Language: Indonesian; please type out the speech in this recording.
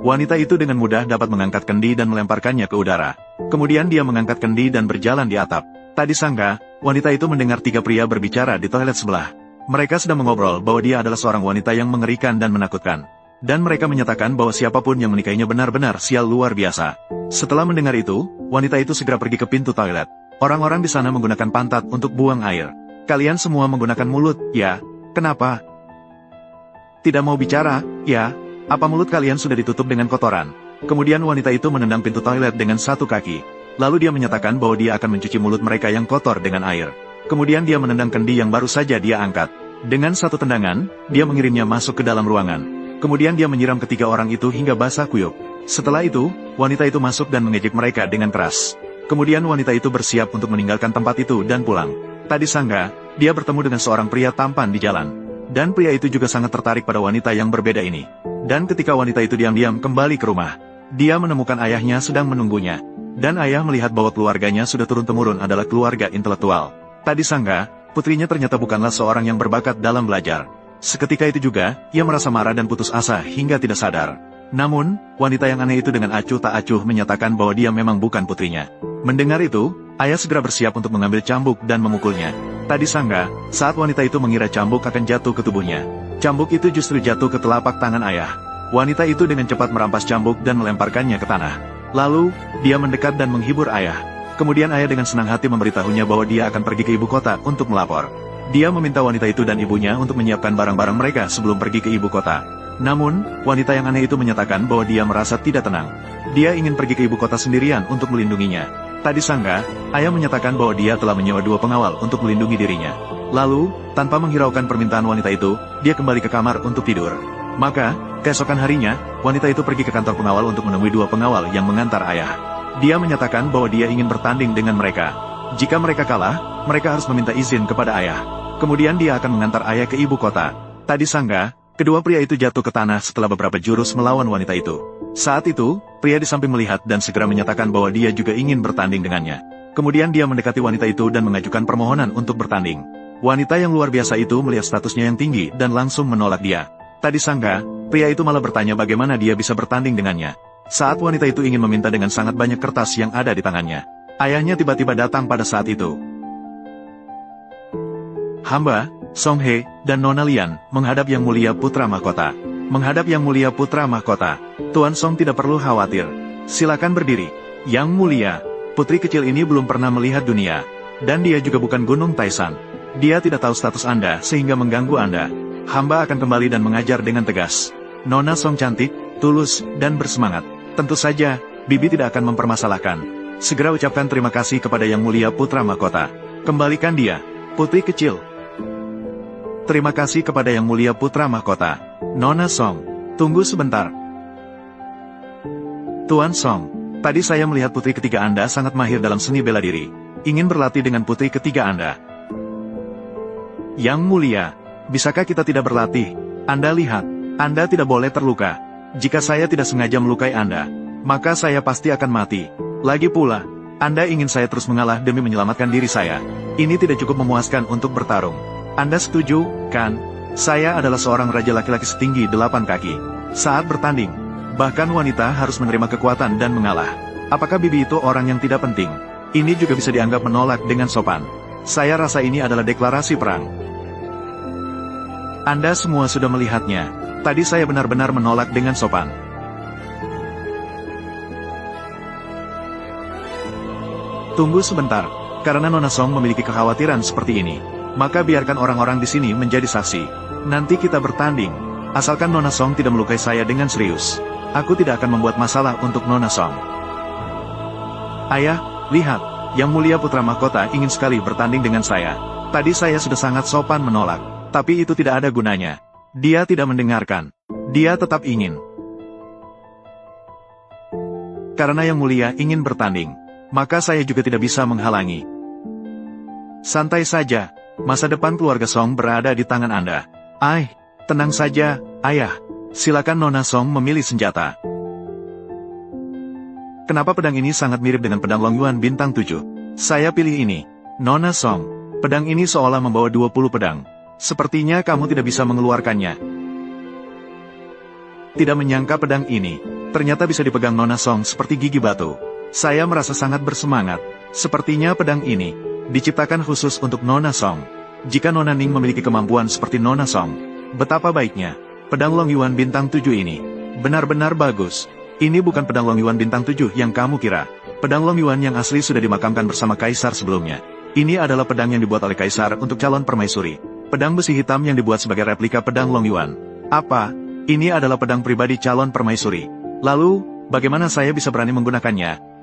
Wanita itu dengan mudah dapat mengangkat kendi dan melemparkannya ke udara. Kemudian dia mengangkat kendi dan berjalan di atap. Tak disangka, wanita itu mendengar tiga pria berbicara di toilet sebelah. Mereka sedang mengobrol bahwa dia adalah seorang wanita yang mengerikan dan menakutkan. Dan mereka menyatakan bahwa siapapun yang menikahinya benar-benar sial luar biasa. Setelah mendengar itu, wanita itu segera pergi ke pintu toilet. Orang-orang di sana menggunakan pantat untuk buang air. Kalian semua menggunakan mulut, ya? Kenapa? Tidak mau bicara, ya? Apa mulut kalian sudah ditutup dengan kotoran? Kemudian wanita itu menendang pintu toilet dengan satu kaki. Lalu dia menyatakan bahwa dia akan mencuci mulut mereka yang kotor dengan air. Kemudian dia menendang kendi yang baru saja dia angkat. Dengan satu tendangan, dia mengirimnya masuk ke dalam ruangan. Kemudian dia menyiram ketiga orang itu hingga basah kuyup. Setelah itu, wanita itu masuk dan mengejek mereka dengan keras. Kemudian wanita itu bersiap untuk meninggalkan tempat itu dan pulang. Tak disangka, dia bertemu dengan seorang pria tampan di jalan. Dan pria itu juga sangat tertarik pada wanita yang berbeda ini. Dan ketika wanita itu diam-diam kembali ke rumah, dia menemukan ayahnya sedang menunggunya. Dan ayah melihat bahwa keluarganya sudah turun-temurun adalah keluarga intelektual. Tak disangka, putrinya ternyata bukanlah seorang yang berbakat dalam belajar. Seketika itu juga, ia merasa marah dan putus asa hingga tidak sadar. Namun, wanita yang aneh itu dengan acuh tak acuh menyatakan bahwa dia memang bukan putrinya. Mendengar itu, ayah segera bersiap untuk mengambil cambuk dan memukulnya. Tak disangka, saat wanita itu mengira cambuk akan jatuh ke tubuhnya, cambuk itu justru jatuh ke telapak tangan ayah. Wanita itu dengan cepat merampas cambuk dan melemparkannya ke tanah. Lalu, dia mendekat dan menghibur ayah. Kemudian ayah dengan senang hati memberitahunya bahwa dia akan pergi ke ibu kota untuk melapor. Dia meminta wanita itu dan ibunya untuk menyiapkan barang-barang mereka sebelum pergi ke ibu kota. Namun, wanita yang aneh itu menyatakan bahwa dia merasa tidak tenang. Dia ingin pergi ke ibu kota sendirian untuk melindunginya. Tak disangka, ayah menyatakan bahwa dia telah menyewa 2 pengawal untuk melindungi dirinya. Lalu, tanpa menghiraukan permintaan wanita itu, dia kembali ke kamar untuk tidur. Maka, keesokan harinya, wanita itu pergi ke kantor pengawal untuk menemui 2 pengawal yang mengantar ayah. Dia menyatakan bahwa dia ingin bertanding dengan mereka. Jika mereka kalah, mereka harus meminta izin kepada ayah. Kemudian dia akan mengantar ayah ke ibu kota. Tak disangka, kedua pria itu jatuh ke tanah setelah beberapa jurus melawan wanita itu. Saat itu, pria di samping melihat dan segera menyatakan bahwa dia juga ingin bertanding dengannya. Kemudian dia mendekati wanita itu dan mengajukan permohonan untuk bertanding. Wanita yang luar biasa itu melihat statusnya yang tinggi dan langsung menolak dia. Tak disangka, pria itu malah bertanya bagaimana dia bisa bertanding dengannya. Saat wanita itu ingin meminta dengan sangat banyak kertas yang ada di tangannya, ayahnya tiba-tiba datang pada saat itu. Hamba, Song He, dan Nona Lian menghadap Yang Mulia Putra Mahkota. Menghadap Yang Mulia Putra Mahkota. Tuan Song tidak perlu khawatir. Silakan berdiri. Yang Mulia, putri kecil ini belum pernah melihat dunia. Dan dia juga bukan Gunung Taisan. Dia tidak tahu status Anda sehingga mengganggu Anda. Hamba akan kembali dan mengajar dengan tegas. Nona Song cantik, tulus, dan bersemangat. Tentu saja, Bibi tidak akan mempermasalahkan. Segera ucapkan terima kasih kepada Yang Mulia Putra Mahkota. Kembalikan dia, putri kecil. Terima kasih kepada Yang Mulia Putra Mahkota. Nona Song, tunggu sebentar. Tuan Song, tadi saya melihat putri ketiga Anda sangat mahir dalam seni bela diri. Ingin berlatih dengan putri ketiga Anda. Yang Mulia, bisakah kita tidak berlatih? Anda lihat, Anda tidak boleh terluka. Jika saya tidak sengaja melukai Anda, maka saya pasti akan mati. Lagi pula, Anda ingin saya terus mengalah demi menyelamatkan diri saya. Ini tidak cukup memuaskan untuk bertarung. Anda setuju, kan? Saya adalah seorang raja laki-laki setinggi 8 kaki. Saat bertanding, bahkan wanita harus menerima kekuatan dan mengalah. Apakah Bibi itu orang yang tidak penting? Ini juga bisa dianggap menolak dengan sopan. Saya rasa ini adalah deklarasi perang. Anda semua sudah melihatnya. Tadi saya benar-benar menolak dengan sopan. Tunggu sebentar, karena Nona Song memiliki kekhawatiran seperti ini. Maka biarkan orang-orang di sini menjadi saksi. Nanti kita bertanding. Asalkan Nona Song tidak melukai saya dengan serius. Aku tidak akan membuat masalah untuk Nona Song. Ayah, lihat. Yang Mulia Putra Mahkota ingin sekali bertanding dengan saya. Tadi saya sudah sangat sopan menolak. Tapi itu tidak ada gunanya. Dia tidak mendengarkan. Dia tetap ingin. Karena Yang Mulia ingin bertanding, maka saya juga tidak bisa menghalangi. Santai saja. Masa depan keluarga Song berada di tangan Anda. Tenang saja, Ayah. Silakan Nona Song memilih senjata. Kenapa pedang ini sangat mirip dengan pedang Long Yuan bintang 7? Saya pilih ini. Nona Song, pedang ini seolah membawa 20 pedang. Sepertinya kamu tidak bisa mengeluarkannya. Tidak menyangka pedang ini Ternyata bisa dipegang Nona Song seperti gigi batu. Saya merasa sangat bersemangat. Sepertinya pedang ini diciptakan khusus untuk Nona Song. Jika Nona Ning memiliki kemampuan seperti Nona Song, betapa baiknya. Pedang Long Yuan bintang 7 ini benar-benar bagus. Ini bukan pedang Long Yuan bintang 7 yang kamu kira. Pedang Long Yuan yang asli sudah dimakamkan bersama kaisar sebelumnya. Ini adalah pedang yang dibuat oleh kaisar untuk calon permaisuri. Pedang besi hitam yang dibuat sebagai replika pedang Long Yuan. Apa? Ini adalah pedang pribadi calon permaisuri. Lalu, bagaimana saya bisa berani menggunakannya?